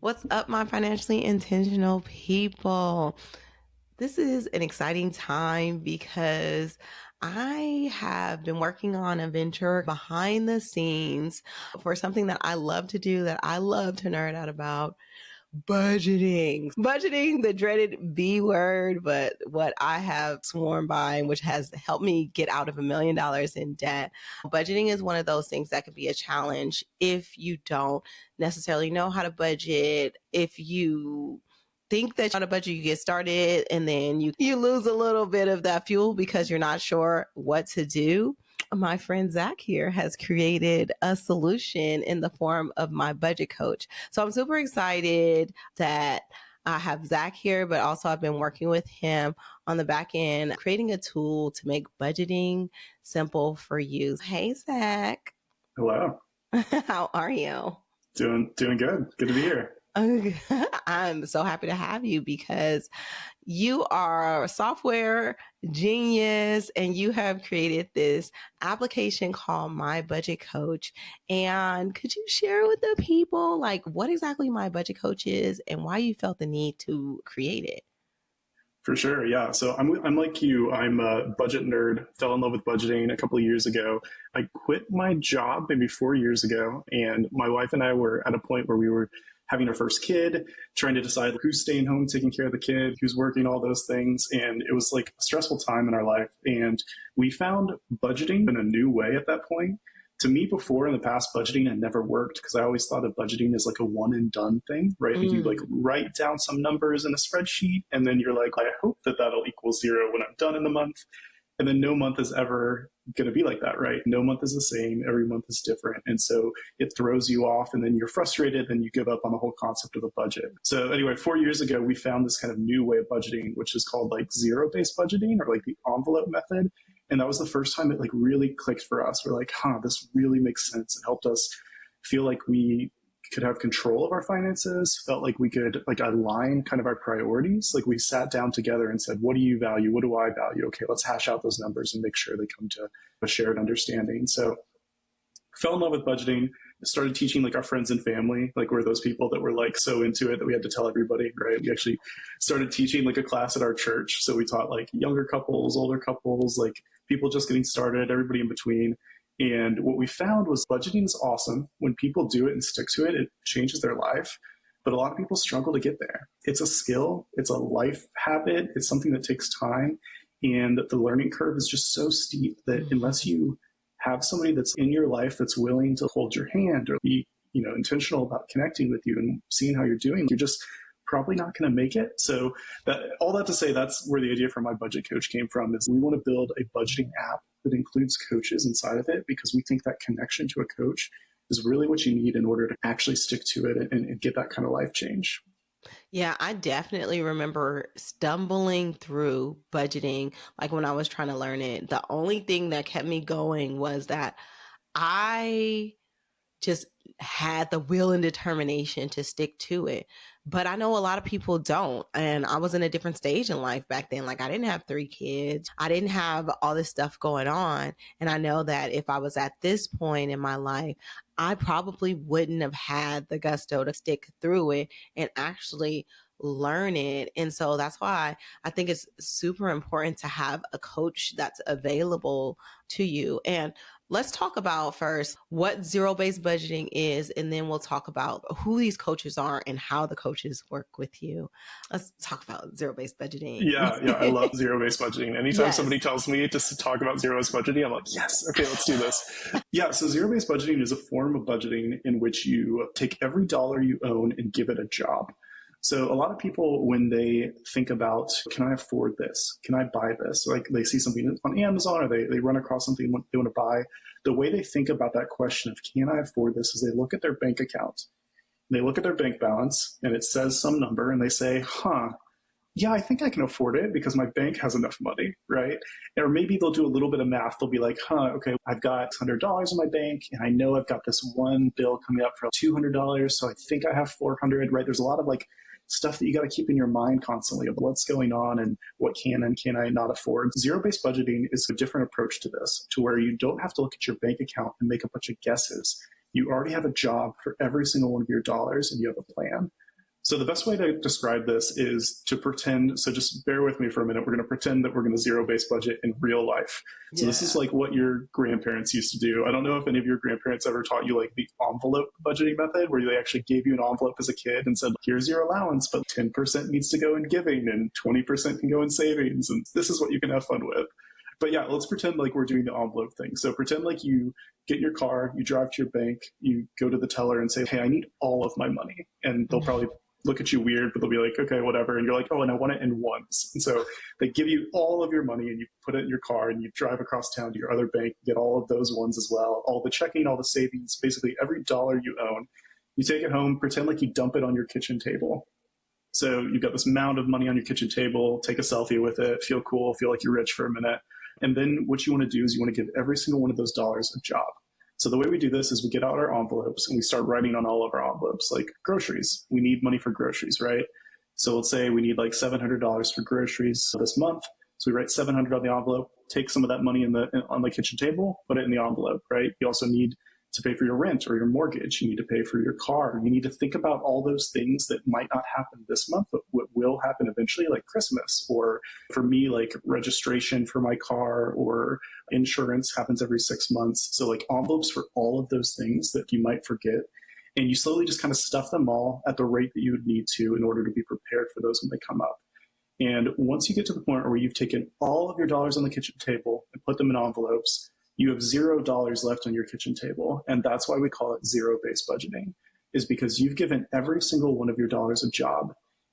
What's up, my financially intentional people? This is an exciting time because I have been working on a venture behind the scenes for something that I love to do, that I love to nerd out about. Budgeting. Budgeting, the dreaded B word, but what I have sworn by, and which has helped me get out of $1 million in debt. Budgeting is one of those things that could be a challenge if you don't necessarily know how to budget, if you think that on a budget you get started and then you lose a little bit of that fuel because you're not sure what to do. My friend Zach here has created a solution in the form of my budget coach. So I'm super excited that I have Zach here, but also I've been working with him on the back end, creating a tool to make budgeting simple for you. Hey, Zach. Hello. How are you? Doing good. Good to be here. I'm so happy to have you because you are a software genius and you have created this application called MyBudgetCoach. And could you share with the people like what exactly MyBudgetCoach is and why you felt the need to create it? For sure. Yeah. So I'm like you. I'm a budget nerd. Fell in love with budgeting a couple of years ago. I quit my job maybe 4 years ago, and my wife and I were at a point where we were having our first kid, trying to decide who's staying home taking care of the kid, who's working, all those things. And it was like a stressful time in our life. And we found budgeting in a new way at that point. To me, before in the past, budgeting had never worked because I always thought of budgeting as like a one and done thing, right? Like you like write down some numbers in a spreadsheet and then you're like, I hope that that'll equal zero when I'm done in the month. And then no month is ever going to be like that, right? No month is the same. Every month is different. And so it throws you off and then you're frustrated and you give up on the whole concept of a budget. So anyway, 4 years ago, we found this kind of new way of budgeting, which is called like zero-based budgeting or like the envelope method. And that was the first time it like really clicked for us. We're like, this really makes sense. It helped us feel like we could have control of our finances, felt like we could like align kind of our priorities. Like we sat down together and said, what do you value? What do I value? Okay, let's hash out those numbers and make sure they come to a shared understanding. So fell in love with budgeting, started teaching like our friends and family, like we're those people that were like so into it that we had to tell everybody, right? We actually started teaching like a class at our church. So we taught like younger couples, older couples, like people just getting started, everybody in between. And what we found was budgeting is awesome. When people do it and stick to it, it changes their life. But a lot of people struggle to get there. It's a skill. It's a life habit. It's something that takes time. And the learning curve is just so steep that unless you have somebody that's in your life that's willing to hold your hand or be, intentional about connecting with you and seeing how you're doing, you're just probably not going to make it. So all that to say, that's where the idea for My Budget Coach came from, is we want to build a budgeting app that includes coaches inside of it because we think that connection to a coach is really what you need in order to actually stick to it and get that kind of life change. Yeah, I definitely remember stumbling through budgeting like when I was trying to learn it. The only thing that kept me going was that I just had the will and determination to stick to it. But I know a lot of people don't. And I was in a different stage in life back then. Like I didn't have 3 kids. I didn't have all this stuff going on. And I know that if I was at this point in my life, I probably wouldn't have had the gusto to stick through it and actually learn it. And so that's why I think it's super important to have a coach that's available to you. And let's talk about first what zero-based budgeting is, and then we'll talk about who these coaches are and how the coaches work with you. Let's talk about zero-based budgeting. Yeah, I love zero-based budgeting. Anytime Yes. somebody tells me to talk about zero-based budgeting, I'm like, yes, okay, let's do this. Yeah, so zero-based budgeting is a form of budgeting in which you take every dollar you own and give it a job. So a lot of people, when they think about, can I afford this? Can I buy this? Like they see something on Amazon or they run across something they want to buy. The way they think about that question of, can I afford this, is they look at their bank account. They look at their bank balance and it says some number and they say, yeah, I think I can afford it because my bank has enough money, right? Or maybe they'll do a little bit of math. They'll be like, okay, I've got $100 in my bank and I know I've got this one bill coming up for $200. So I think I have 400, right? There's a lot of like stuff that you got to keep in your mind constantly of what's going on and what can and can I not afford. Zero-based budgeting is a different approach to this, to where you don't have to look at your bank account and make a bunch of guesses. You already have a job for every single one of your dollars and you have a plan. So the best way to describe this is to pretend. So just bear with me for a minute. We're going to pretend that we're going to zero based budget in real life. So this is Yeah. like what your grandparents used to do. I don't know if any of your grandparents ever taught you like the envelope budgeting method, where they actually gave you an envelope as a kid and said, here's your allowance, but 10% needs to go in giving and 20% can go in savings. And this is what you can have fun with. But yeah, let's pretend like we're doing the envelope thing. So pretend like you get in your car, you drive to your bank, you go to the teller and say, hey, I need all of my money. And they'll probably look at you weird, but they'll be like, okay, whatever. And you're like, oh, and I want it in ones. And so they give you all of your money and you put it in your car and you drive across town to your other bank, get all of those ones as well, all the checking, all the savings, basically every dollar you own. You take it home, pretend like you dump it on your kitchen table. So you've got this mound of money on your kitchen table, take a selfie with it, feel cool, feel like you're rich for a minute. And then what you want to do is you want to give every single one of those dollars a job. So the way we do this is we get out our envelopes and we start writing on all of our envelopes, like groceries. We need money for groceries, right? So let's say we need like $700 for groceries this month. So we write 700 on the envelope, take some of that money on the kitchen table, put it in the envelope, right? You also need to pay for your rent or your mortgage. You need to pay for your car. You need to think about all those things that might not happen this month, but what will happen eventually, like Christmas, or for me, like registration for my car, or insurance happens every 6 months. So like envelopes for all of those things that you might forget. And you slowly just kind of stuff them all at the rate that you would need to in order to be prepared for those when they come up. And once you get to the point where you've taken all of your dollars on the kitchen table and put them in envelopes, you have $0 left on your kitchen table. And that's why we call it zero based budgeting, is because you've given every single one of your dollars a job.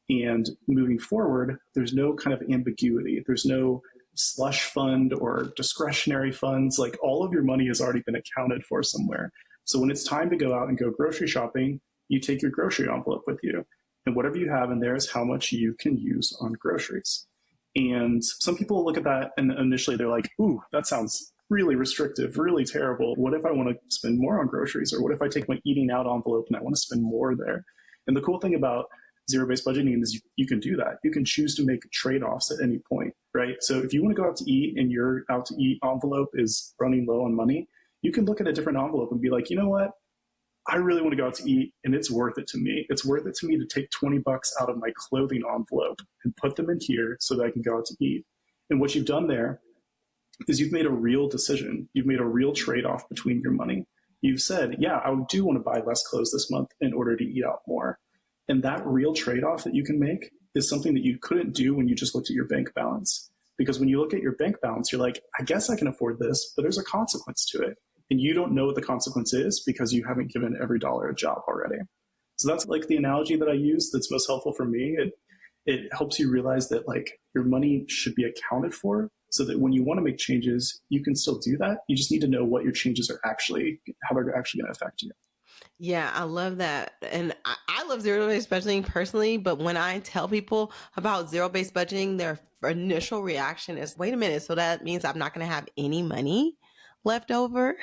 And moving forward, there's no kind of ambiguity. There's no slush fund or discretionary funds. Like all of your money has already been accounted for somewhere. So when it's time to go out and go grocery shopping, you take your grocery envelope with you. And whatever you have in there is how much you can use on groceries. And some people look at that and initially they're like, ooh, that sounds really restrictive, really terrible. What if I want to spend more on groceries? Or what if I take my eating out envelope and I want to spend more there? And the cool thing about zero based budgeting is you can do that. You can choose to make trade offs at any point, right? So if you want to go out to eat and your out to eat envelope is running low on money, you can look at a different envelope and be like, you know what? I really want to go out to eat and it's worth it to me. It's worth it to me to take 20 bucks out of my clothing envelope and put them in here so that I can go out to eat. And what you've done there is you've made a real decision. You've made a real trade-off between your money. You've said, yeah, I do want to buy less clothes this month in order to eat out more. And that real trade-off that you can make is something that you couldn't do when you just looked at your bank balance. Because when you look at your bank balance, you're like, I guess I can afford this, but there's a consequence to it. And you don't know what the consequence is because you haven't given every dollar a job already. So that's like the analogy that I use that's most helpful for me. It helps you realize that like your money should be accounted for so that when you want to make changes, you can still do that. You just need to know what your changes are actually, how they're actually going to affect you. Yeah, I love that. And I love zero based budgeting personally, but when I tell people about zero based budgeting, their initial reaction is, wait a minute, so that means I'm not going to have any money left over?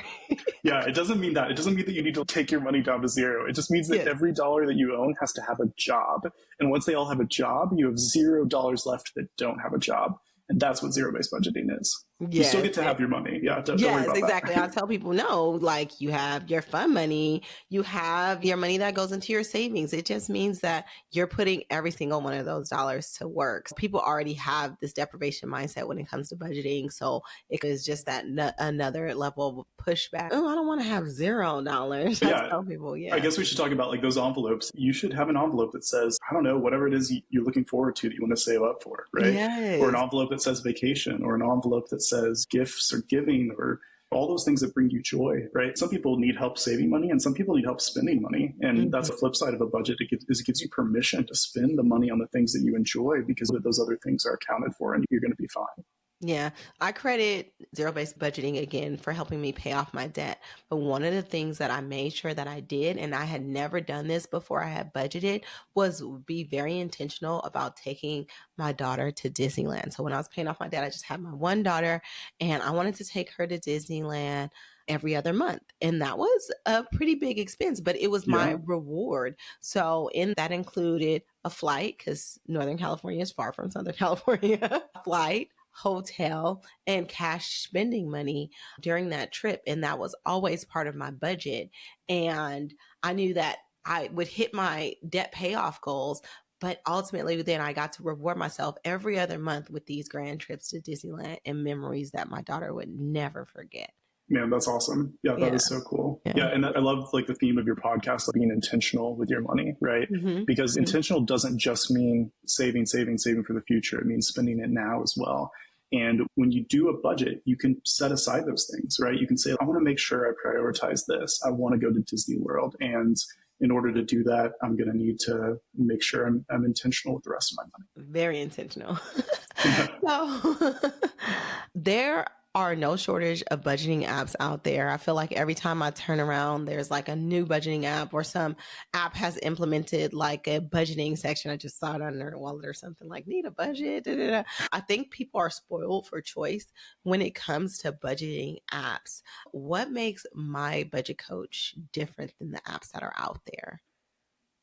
Yeah, it doesn't mean that. It doesn't mean that you need to take your money down to zero. It just means that Yes. every dollar that you own has to have a job. And once they all have a job, you have $0 left that don't have a job. And that's what zero based budgeting is. You still Yes. get to have your money. Yeah, don't worry Yes, about exactly. I that. tell people, no, like you have your fun money, you have your money that goes into your savings. It just means that you're putting every single one of those dollars to work. People already have this deprivation mindset when it comes to budgeting. So it is just that another level of pushback. Oh, I don't want to have $0. I Yeah, tell people, I yeah. guess we should talk about like those envelopes. You should have an envelope that says, I don't know, whatever it is you're looking forward to that you want to save up for, right? Or an Yes. envelope that says vacation, or an envelope that says gifts or giving, or all those things that bring you joy, right? Some people need help saving money and some people need help spending money. And that's Mhm. the flip side of a budget. It gives you permission to spend the money on the things that you enjoy because those other things are accounted for and you're going to be fine. Yeah, I credit zero based budgeting again for helping me pay off my debt. But one of the things that I made sure that I did, and I had never done this before I had budgeted, was be very intentional about taking my daughter to Disneyland. So when I was paying off my debt, I just had my one daughter and I wanted to take her to Disneyland every other month. And that was a pretty big expense, but it was my Yeah. reward. So in that included a flight because Northern California is far from Southern California, flight, hotel, and cash spending money during that trip. And that was always part of my budget. And I knew that I would hit my debt payoff goals. But ultimately, then I got to reward myself every other month with these grand trips to Disneyland and memories that my daughter would never forget. Man, that's awesome. Yeah, that Yeah. is so cool. Yeah. Yeah, and I love like the theme of your podcast, like being intentional with your money, right? Hmm. Because Hmm. intentional doesn't just mean saving, saving, saving for the future. It means spending it now as well. And when you do a budget, you can set aside those things, right? You can say, I want to make sure I prioritize this. I want to go to Disney World. And in order to do that, I'm going to need to make sure I'm intentional with the rest of my money. Very intentional. Yeah. So there are no shortage of budgeting apps out there. I feel like every time I turn around, there's like a new budgeting app or some app has implemented like a budgeting section. I just saw it on Nerd Wallet or something like need a budget. Da, da, da. I think people are spoiled for choice when it comes to budgeting apps. What makes My Budget Coach different than the apps that are out there?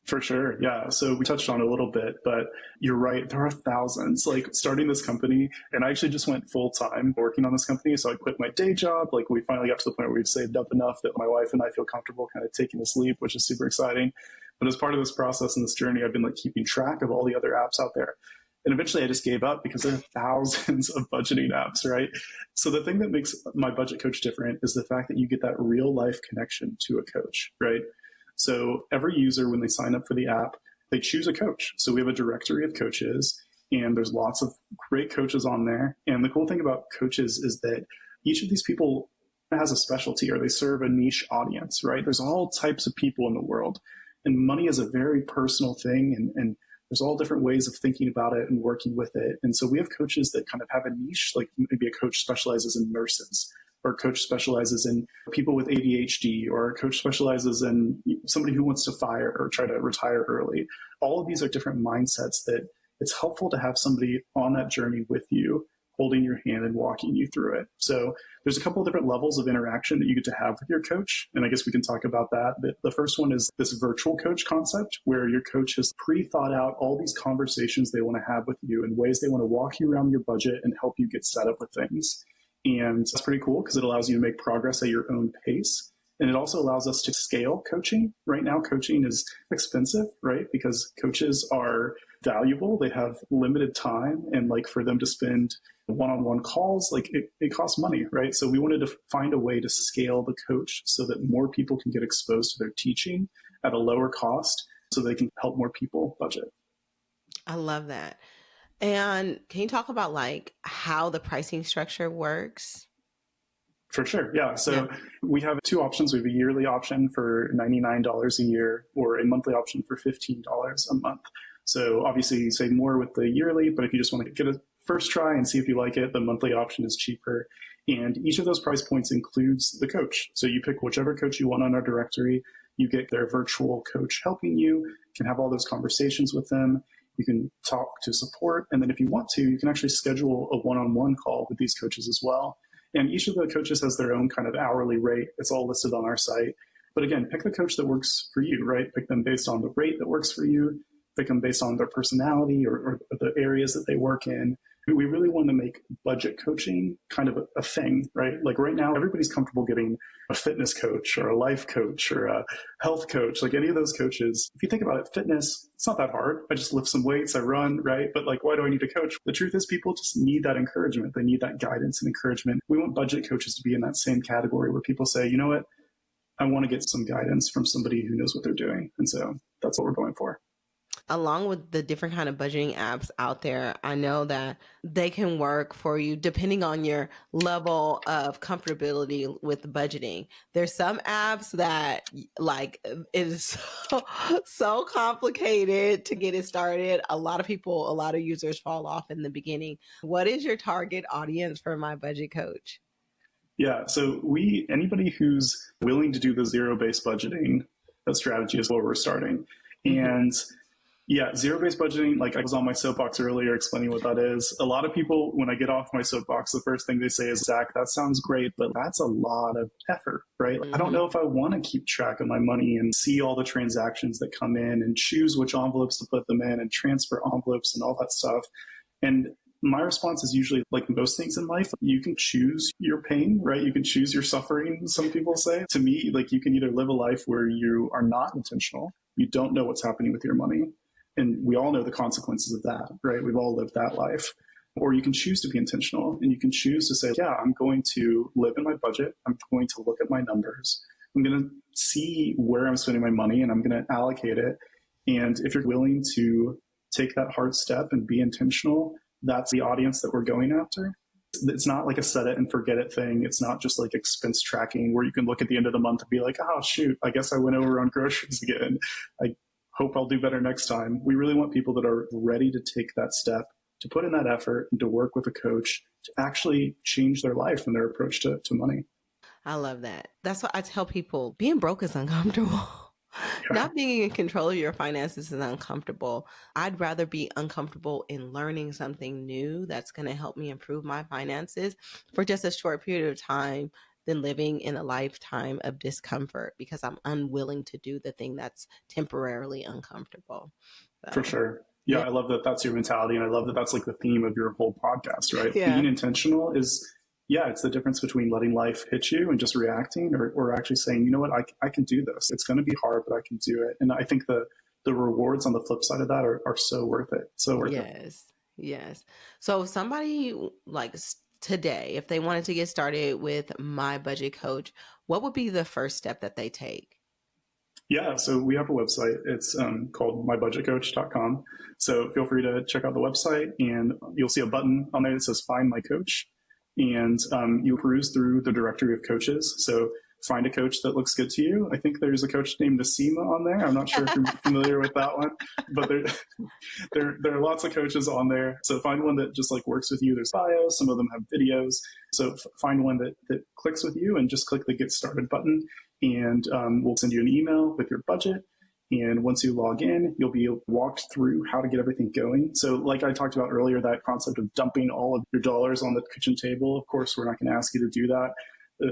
For sure. Yeah. So we touched on it a little bit, but you're right. There are thousands. Like starting this company, and I actually just went full time working on this company. So I quit my day job. Like we finally got to the point where we've saved up enough that my wife and I feel comfortable kind of taking this leap, which is super exciting. But as part of this process and this journey, I've been like keeping track of all the other apps out there. And eventually I just gave up because there are thousands of budgeting apps, right? So the thing that makes My Budget Coach different is the fact that you get that real life connection to a coach, right? So every user, when they sign up for the app, they choose a coach. So we have a directory of coaches, and there's lots of great coaches on there. And the cool thing about coaches is that each of these people has a specialty or they serve a niche audience, right? There's all types of people in the world. And money is a very personal thing, and there's all different ways of thinking about it and working with it. And so we have coaches that kind of have a niche, like maybe a coach specializes in nurses, or a coach specializes in people with ADHD, or a coach specializes in somebody who wants to fire or try to retire early. All of these are different mindsets that it's helpful to have somebody on that journey with you, holding your hand and walking you through it. So there's a couple of different levels of interaction that you get to have with your coach. And I guess we can talk about that. But the first one is this virtual coach concept, where your coach has pre-thought out all these conversations they want to have with you and ways they want to walk you around your budget and help you get set up with things. And that's pretty cool because it allows you to make progress at your own pace. And it also allows us to scale coaching. Right now, coaching is expensive, right? Because coaches are valuable. They have limited time. And like for them to spend one-on-one calls, like it costs money, right? So we wanted to find a way to scale the coach so that more people can get exposed to their teaching at a lower cost so they can help more people budget. I love that. And can you talk about like how the pricing structure works? For sure. Yeah. Yeah. So we have two options. We have a yearly option for $99 a year or a monthly option for $15 a month. So obviously you save more with the yearly, but if you just want to get a first try and see if you like it, the monthly option is cheaper. And each of those price points includes the coach. So you pick whichever coach you want on our directory. You get their virtual coach helping you, can have all those conversations with them. You can talk to support. And then if you want to, you can actually schedule a one-on-one call with these coaches as well. And each of the coaches has their own kind of hourly rate. It's all listed on our site. But again, pick the coach that works for you, right? Pick them based on the rate that works for you. Pick them based on their personality or the areas that they work in. We really want to make budget coaching kind of a thing, right? Like right now, everybody's comfortable getting a fitness coach or a life coach or a health coach, like any of those coaches. If you think about it, fitness, it's not that hard. I just lift some weights, I run, right? But like, why do I need a coach? The truth is people just need that encouragement. They need that guidance and encouragement. We want budget coaches to be in that same category where people say, you know what? I want to get some guidance from somebody who knows what they're doing. And so that's what we're going for. Along with the different kind of budgeting apps out there, I know that they can work for you depending on your level of comfortability with budgeting. There's some apps that like it is so complicated to get it started. A lot of people, a lot of users fall off in the beginning. What is your target audience for My Budget Coach? Yeah, so anybody who's willing to do the zero-based budgeting, that strategy is where we're starting. Mm-hmm. And yeah, zero-based budgeting, like I was on my soapbox earlier explaining what that is. A lot of people, when I get off my soapbox, the first thing they say is, Zach, that sounds great, but that's a lot of effort, right? Mm-hmm. I don't know if I want to keep track of my money and see all the transactions that come in and choose which envelopes to put them in and transfer envelopes and all that stuff. And my response is usually like most things in life, you can choose your pain, right? You can choose your suffering, some people say. To me, like you can either live a life where you are not intentional You don't know what's happening with your money. And we all know the consequences of that, right? We've all lived that life. Or you can choose to be intentional and you can choose to say, yeah, I'm going to live in my budget. I'm going to look at my numbers. I'm going to see where I'm spending my money and I'm going to allocate it. And if you're willing to take that hard step and be intentional, that's the audience that we're going after. It's not like a set it and forget it thing. It's not just like expense tracking where you can look at the end of the month and be like, oh, shoot, I guess I went over on groceries again. I hope I'll do better next time. We really want people that are ready to take that step, to put in that effort, and to work with a coach to actually change their life and their approach to money. I love that. That's what I tell people. Being broke is uncomfortable. Yeah, Not being in control of your finances is uncomfortable. I'd rather be uncomfortable in learning something new that's going to help me improve my finances for just a short period of time than living in a lifetime of discomfort because I'm unwilling to do the thing that's temporarily uncomfortable. for So, sure. Yeah, yeah. I love that that's your mentality. And I love that that's like the theme of your whole podcast, right? Yeah. Being intentional is, yeah, it's the difference between letting life hit you and just reacting or actually saying, you know what, I can do this. It's going to be hard, but I can do it. And I think the rewards on the flip side of that are so worth it. So worth it. Yes. Yes. So if somebody like today, if they wanted to get started with My Budget Coach, what would be the first step that they take? Yeah, so we have a website. It's called MyBudgetCoach.com. So feel free to check out the website, and you'll see a button on there that says Find My Coach. And you peruse through the directory of coaches. So find a coach that looks good to you. I think there's a coach named Asima on there. I'm not sure if you're familiar with that one, but there are lots of coaches on there. So find one that just like works with you. There's bios, some of them have videos. So find one that clicks with you and just click the Get Started button. And we'll send you an email with your budget. And once you log in, you'll be walked through how to get everything going. So like I talked about earlier, that concept of dumping all of your dollars on the kitchen table, of course, we're not going to ask you to do that.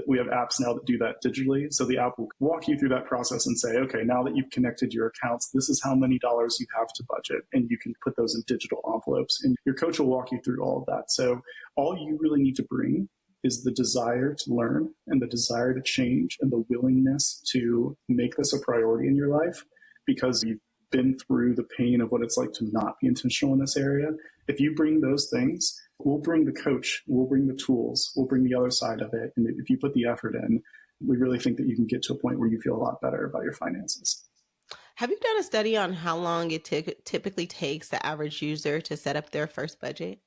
We have apps now that do that digitally. So the app will walk you through that process and say, okay, now that you've connected your accounts, this is how many dollars you have to budget. And you can put those in digital envelopes. And your coach will walk you through all of that. So all you really need to bring is the desire to learn and the desire to change and the willingness to make this a priority in your life because you've been through the pain of what it's like to not be intentional in this area. If you bring those things, we'll bring the coach, we'll bring the tools, we'll bring the other side of it. And if you put the effort in, we really think that you can get to a point where you feel a lot better about your finances. Have you done a study on how long it typically takes the average user to set up their first budget?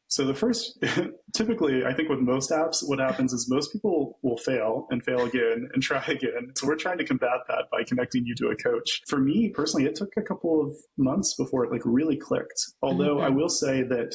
So the first, typically, I think with most apps, what happens is most people will fail and fail again and try again. So we're trying to combat that by connecting you to a coach. For me personally, it took a couple of months before it like really clicked. Although I Mm-hmm. will say that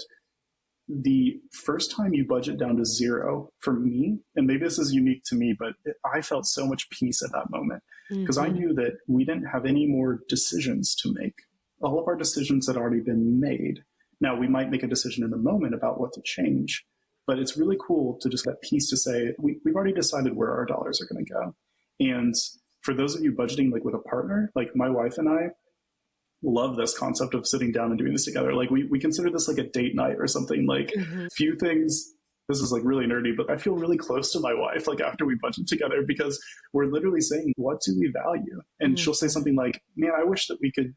the first time you budget down to zero for me, and maybe this is unique to me, but I felt so much peace at that moment because I Mm-hmm. knew that we didn't have any more decisions to make. All of our decisions had already been made. Now, we might make a decision in the moment about what to change, but it's really cool to just get peace to say, we've already decided where our dollars are going to go. And for those of you budgeting like with a partner, like my wife and I love this concept of sitting down and doing this together. Like we consider this like a date night or something. Like Mm-hmm. few things, this is like really nerdy, but I feel really close to my wife like after we budget together because we're literally saying, what do we value? And she'll say Mm-hmm. something like, man, I wish that we could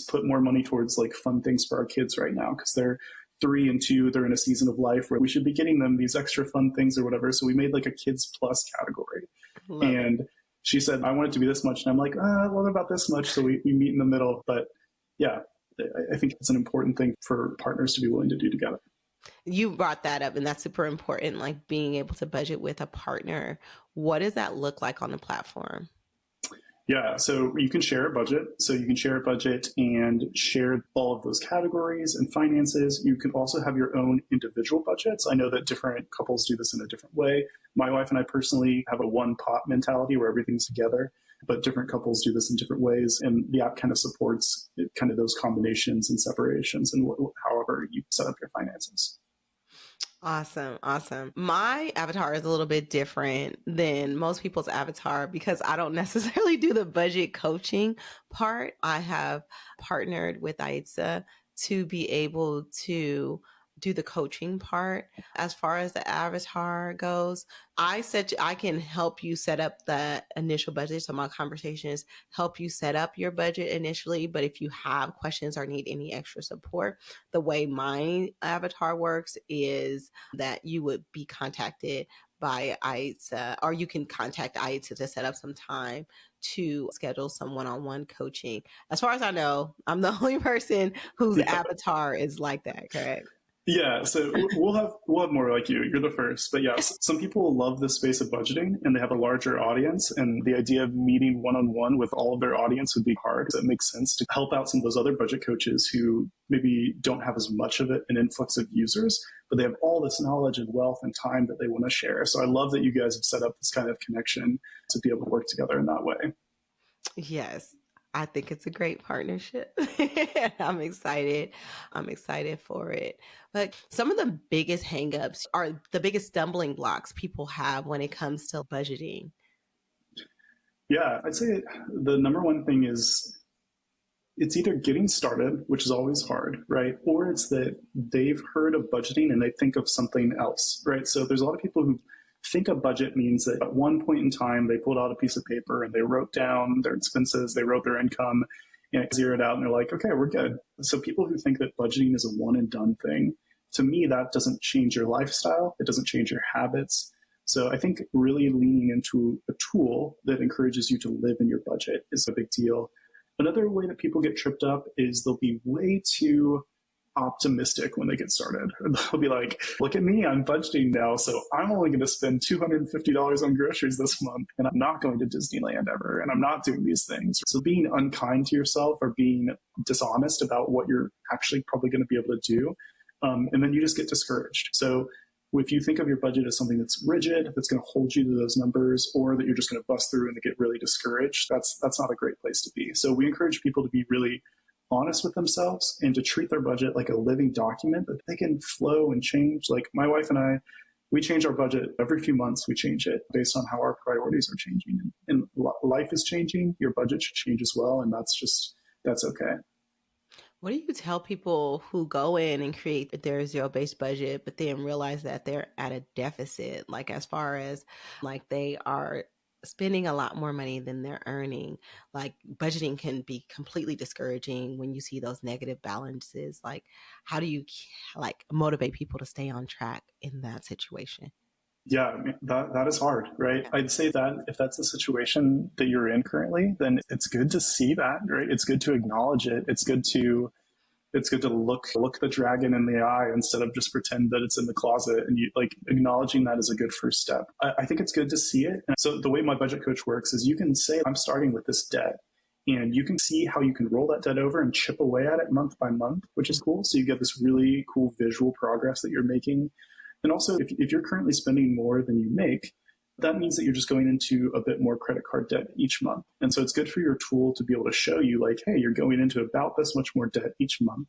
put more money towards like fun things for our kids right now because they're 3 and 2, they're in a season of life where we should be getting them these extra fun things or whatever. So we made like a kids plus category. Love it. And she said, I want it to be this much. And I'm like, what about this much? So we meet in the middle. But yeah, I think it's an important thing for partners to be willing to do together. You brought that up, and that's super important, like being able to budget with a partner. What does that look like on the platform? Yeah, so you can share a budget. So you can share a budget and share all of those categories and finances. You can also have your own individual budgets. I know that different couples do this in a different way. My wife and I personally have a one pot mentality where everything's together, but different couples do this in different ways. And the app kind of supports kind of those combinations and separations and however you set up your finances. Awesome. Awesome. My avatar is a little bit different than most people's avatar because I don't necessarily do the budget coaching part. I have partnered with Aitza to be able to do the coaching part. As far as the avatar goes, I can help you set up the initial budget. So my conversations help you set up your budget initially. But if you have questions or need any extra support, the way my avatar works is that you would be contacted by ISA, or you can contact ISA to set up some time to schedule some one-on-one coaching. As far as I know, I'm the only person whose Yeah. avatar is like that, correct? Yeah, so we'll have more like you. You're the first, but yes, some people love the space of budgeting, and they have a larger audience. And the idea of meeting one on one with all of their audience would be hard. So it makes sense to help out some of those other budget coaches who maybe don't have as much of it, an influx of users, but they have all this knowledge and wealth and time that they want to share. So I love that you guys have set up this kind of connection to be able to work together in that way. Yes. I think it's a great partnership. I'm excited. I'm excited for it. But some of the biggest hangups are the biggest stumbling blocks people have when it comes to budgeting. Yeah, I'd say the number one thing is it's either getting started, which is always hard, right? Or it's that they've heard of budgeting and they think of something else, right? So there's a lot of people who think a budget means that at one point in time, they pulled out a piece of paper and they wrote down their expenses, they wrote their income, and zeroed out, and they're like, okay, we're good. So people who think that budgeting is a one and done thing, to me, that doesn't change your lifestyle. It doesn't change your habits. So I think really leaning into a tool that encourages you to live in your budget is a big deal. Another way that people get tripped up is they'll be way too optimistic when they get started. They'll be like, look at me, I'm budgeting now, so I'm only going to spend $250 on groceries this month, and I'm not going to Disneyland ever, and I'm not doing these things. So being unkind to yourself or being dishonest about what you're actually probably going to be able to do, and then you just get discouraged. So if you think of your budget as something that's rigid, that's going to hold you to those numbers, or that you're just going to bust through and get really discouraged, that's not a great place to be. So we encourage people to be really honest with themselves and to treat their budget like a living document that they can flow and change. Like my wife and I, we change our budget every few months. We change it based on how our priorities are changing. And life is changing. Your budget should change as well. And that's okay. What do you tell people who go in and create their zero-based budget, but then realize that they're at a deficit, like as far as like they are spending a lot more money than they're earning? Like budgeting can be completely discouraging when you see those negative balances. Like how do you like motivate people to stay on track in that situation? Yeah, I mean, that is hard, right? I'd say that if that's the situation that you're in currently, then it's good to see that, right? It's good to acknowledge it. It's good to look the dragon in the eye instead of just pretend that it's in the closet. And you like acknowledging that is a good first step. I think it's good to see it. And so the way my budget coach works is you can say, I'm starting with this debt. And you can see how you can roll that debt over and chip away at it month by month, which is cool. So you get this really cool visual progress that you're making. And also, if you're currently spending more than you make, that means that you're just going into a bit more credit card debt each month. And so it's good for your tool to be able to show you like, hey, you're going into about this much more debt each month.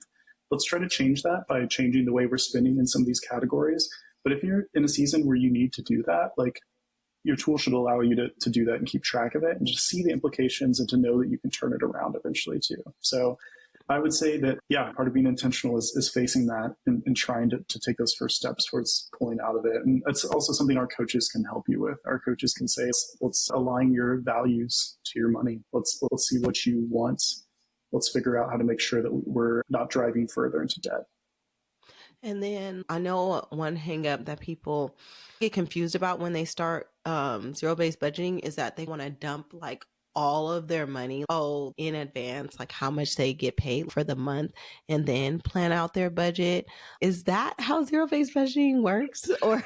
Let's try to change that by changing the way we're spending in some of these categories. But if you're in a season where you need to do that, like your tool should allow you to do that and keep track of it and just see the implications and to know that you can turn it around eventually too. So I would say that, yeah, part of being intentional is facing that and trying to take those first steps towards pulling out of it. And it's also something our coaches can help you with. Our coaches can say, let's align your values to your money. Let's see what you want. Let's figure out how to make sure that we're not driving further into debt. And then I know one hang up that people get confused about when they start zero-based budgeting is that they want to dump like all of their money in advance, like how much they get paid for the month, and then plan out their budget. Is that how zero-based budgeting works? Or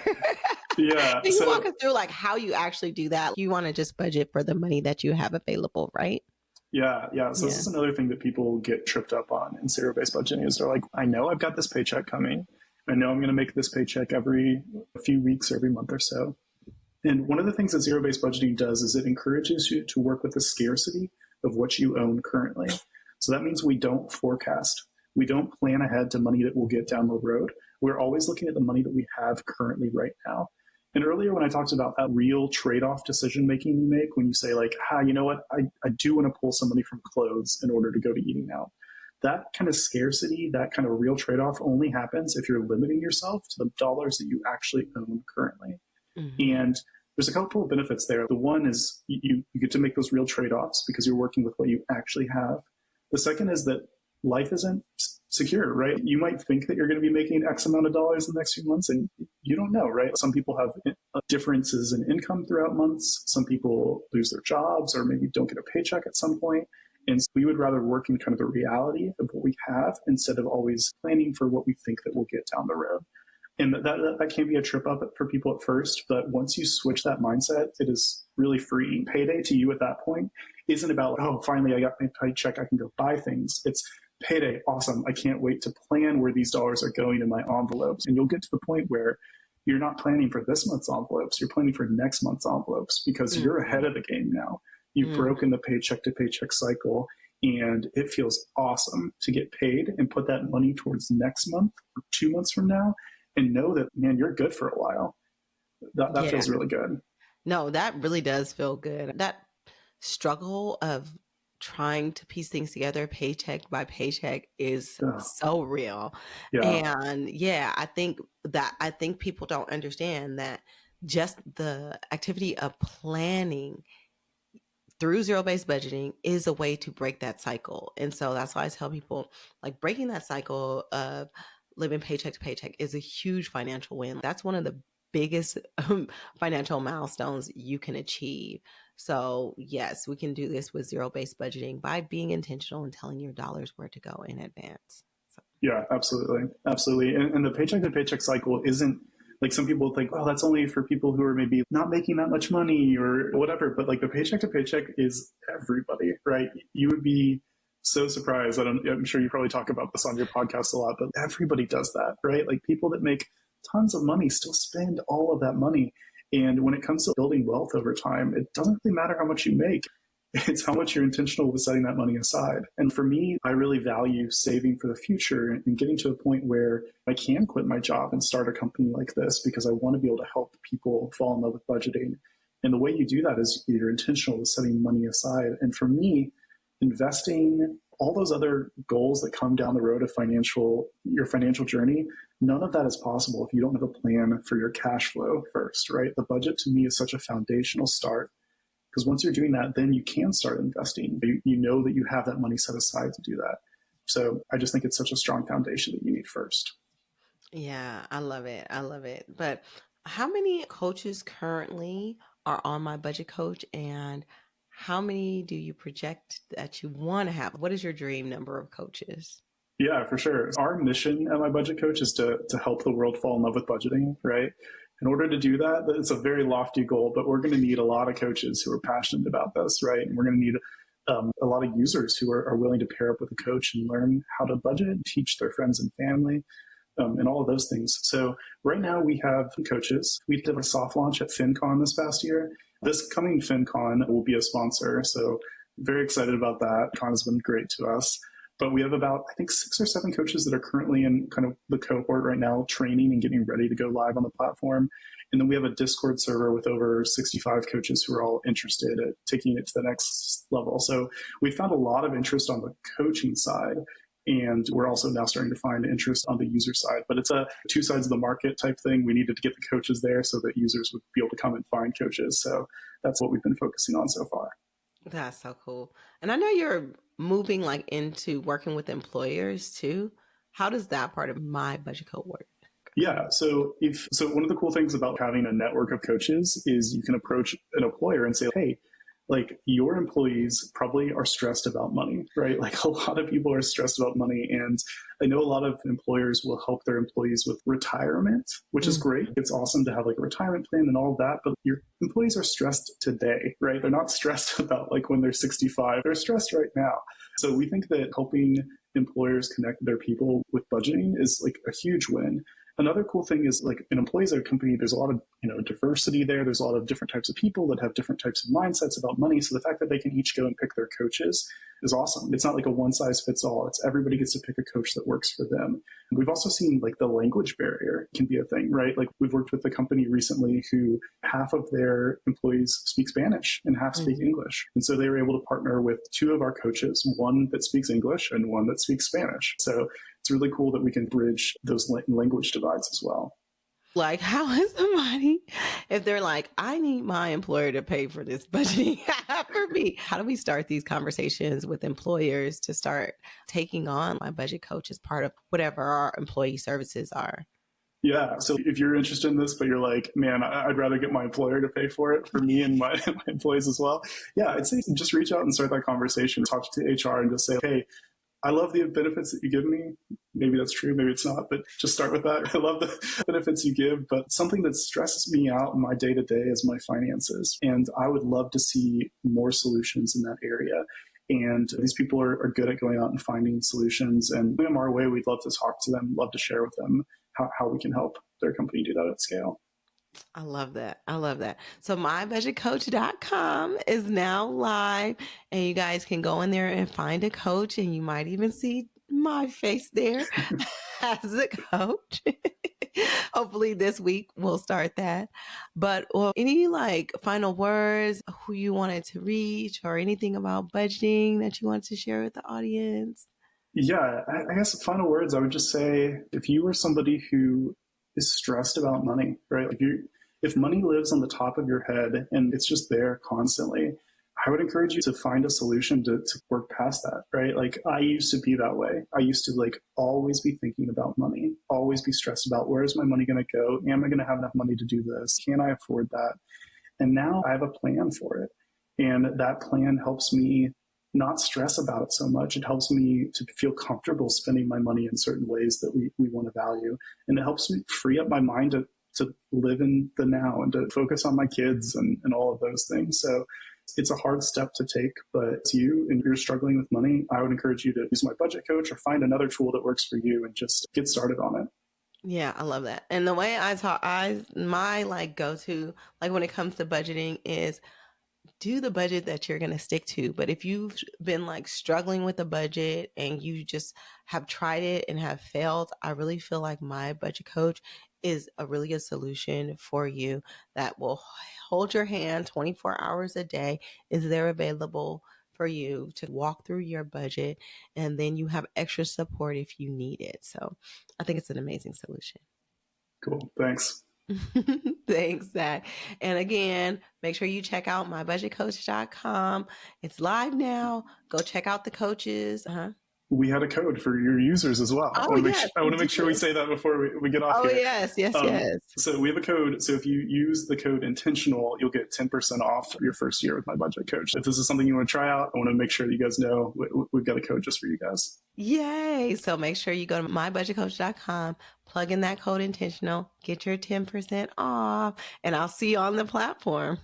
Yeah. can you walk So us through like how you actually do that? You want to just budget for the money that you have available, right? yeah. So this Yeah. is another thing that people get tripped up on in zero-based budgeting is they're like, I know I've got this paycheck coming. I know I'm going to make this paycheck every few weeks, every month or so. And one of the things that zero-based budgeting does is it encourages you to work with the scarcity of what you own currently. So that means we don't forecast. We don't plan ahead to money that we'll get down the road. We're always looking at the money that we have currently right now. And earlier when I talked about that real trade-off decision making you make when you say like, you know what, I do want to pull some money from clothes in order to go to eating out. that kind of scarcity, that kind of real trade-off only happens if you're limiting yourself to the dollars that you actually own currently. Hmm. And there's a couple of benefits there. The one is you get to make those real trade-offs because you're working with what you actually have. The second is that life isn't secure, right? You might think that you're going to be making X amount of dollars in the next few months, and you don't know, right? Some people have differences in income throughout months. Some people lose their jobs or maybe don't get a paycheck at some point. And so we would rather work in kind of the reality of what we have instead of always planning for what we think that we'll get down the road. And that can be a trip up for people at first, but once you switch that mindset, it is really freeing. Payday to you at that point isn't about, oh, finally I got my paycheck, I can go buy things. It's payday, awesome. I can't wait to plan where these dollars are going in my envelopes. And you'll get to the point where you're not planning for this month's envelopes, you're planning for next month's envelopes because you're ahead of the game now. You've broken the paycheck to paycheck cycle, and it feels awesome to get paid and put that money towards next month or 2 months from now and know that, man, you're good for a while. That Yeah. feels really good. No, that really does feel good. That struggle of trying to piece things together paycheck by paycheck is Yeah. so real. Yeah. And yeah, I think people don't understand that just the activity of planning through zero-based budgeting is a way to break that cycle. And so that's why I tell people, like, breaking that cycle of living paycheck to paycheck is a huge financial win. That's one of the biggest financial milestones you can achieve. So yes, we can do this with zero-based budgeting by being intentional and telling your dollars where to go in advance. So, Yeah, absolutely. Absolutely. And the paycheck to paycheck cycle isn't like some people think, oh, that's only for people who are maybe not making that much money or whatever. But like the paycheck to paycheck is everybody, right? You would be so surprised. I'm sure you probably talk about this on your podcast a lot, but everybody does that, right? Like people that make tons of money still spend all of that money. And when it comes to building wealth over time, it doesn't really matter how much you make. It's how much you're intentional with setting that money aside. And for me, I really value saving for the future and getting to a point where I can quit my job and start a company like this because I want to be able to help people fall in love with budgeting. And the way you do that is you're intentional with setting money aside. And for me, investing, all those other goals that come down the road of your financial journey, none of that is possible if you don't have a plan for your cash flow first, right? The budget to me is such a foundational start because once you're doing that, then you can start investing. You know that you have that money set aside to do that. So I just think it's such a strong foundation that you need first. yeah, I love it. I love it. But how many coaches currently are on my budget coach, and how many do you project that you want to have? What is your dream number of coaches? Yeah, for sure. Our mission at My Budget Coach is to help the world fall in love with budgeting, right? In order to do that, it's a very lofty goal, but we're going to need a lot of coaches who are passionate about this, right? And we're going to need a lot of users who are willing to pair up with a coach and learn how to budget, teach their friends and family, and all of those things. So right now we have coaches. We did a soft launch at FinCon this past year. This coming FinCon will be a sponsor. So very excited about that. Con has been great to us. But we have about, I think, 6 or 7 coaches that are currently in kind of the cohort right now, training and getting ready to go live on the platform. And then we have a Discord server with over 65 coaches who are all interested at taking it to the next level. So we found a lot of interest on the coaching side. And we're also now starting to find interest on the user side. But it's a 2 sides of the market type thing. We needed to get the coaches there so that users would be able to come and find coaches. So that's what we've been focusing on so far. That's so cool. And I know you're moving like into working with employers too. How does that part of my budget code work? Yeah. So one of the cool things about having a network of coaches is you can approach an employer and say, hey, like your employees probably are stressed about money, right? Like a lot of people are stressed about money. And I know a lot of employers will help their employees with retirement, which is great. It's awesome to have like a retirement plan and all of that, but your employees are stressed today, right? They're not stressed about like when they're 65, they're stressed right now. So we think that helping employers connect their people with budgeting is like a huge win. Another cool thing is like in employees at a company, there's a lot of diversity there. There's a lot of different types of people that have different types of mindsets about money. So the fact that they can each go and pick their coaches is awesome. It's not like a one size fits all. It's everybody gets to pick a coach that works for them. We've also seen like the language barrier can be a thing, right? Like we've worked with a company recently who half of their employees speak Spanish and half speak Mhm. English. And so they were able to partner with two of our coaches, one that speaks English and one that speaks Spanish. So it's really cool that we can bridge those language divides as well. Like, how is somebody, if they're like, I need my employer to pay for this budgeting for me? How do we start these conversations with employers to start taking on my budget coach as part of whatever our employee services are? Yeah. So if you're interested in this, but you're like, man, I'd rather get my employer to pay for it for me and my, my employees as well. Yeah. I'd say just reach out and start that conversation, talk to HR and just say, hey, I love the benefits that you give me. Maybe that's true, maybe it's not, but just start with that. I love the benefits you give, but something that stresses me out in my day to day is my finances. And I would love to see more solutions in that area. And these people are good at going out and finding solutions and bring them our way. We'd love to talk to them, love to share with them how we can help their company do that at scale. I love that. I love that. So mybudgetcoach.com is now live and you guys can go in there and find a coach and you might even see my face there as a coach. Hopefully this week we'll start that. But any like final words, who you wanted to reach or anything about budgeting that you wanted to share with the audience? Yeah, I guess final words, I would just say if you are somebody who is stressed about money, right? If money lives on the top of your head and it's just there constantly, I would encourage you to find a solution to work past that, right? Like I used to be that way. I used to like always be thinking about money, always be stressed about where is my money going to go? Am I going to have enough money to do this? Can I afford that? And now I have a plan for it. And that plan helps me not stress about it so much. It helps me to feel comfortable spending my money in certain ways that we want to value. And it helps me free up my mind to live in the now and to focus on my kids and all of those things. So it's a hard step to take, but to you and you're struggling with money, I would encourage you to use my budget coach or find another tool that works for you and just get started on it. Yeah, I love that. And the way I talk, my like go to, like when it comes to budgeting is do the budget that you're going to stick to. But if you've been like struggling with a budget and you just have tried it and have failed, I really feel like my budget coach is a really good solution for you that will hold your hand 24 hours a day. Is there available for you to walk through your budget and then you have extra support if you need it. So I think it's an amazing solution. Cool. Thanks. Thanks, Zach. And again, make sure you check out mybudgetcoach.com. It's live now. Go check out the coaches. Uh-huh. We had a code for your users as well. Oh, yes, I we want to make sure we did. say that before we get off Oh, here. yes, yes, yes. So we have a code. So if you use the code intentional, you'll get 10% off your first year with my budget coach. If this is something you want to try out, I want to make sure that you guys know we've got a code just for you guys. Yay. So make sure you go to mybudgetcoach.com, plug in that code intentional, get your 10% off, and I'll see you on the platform.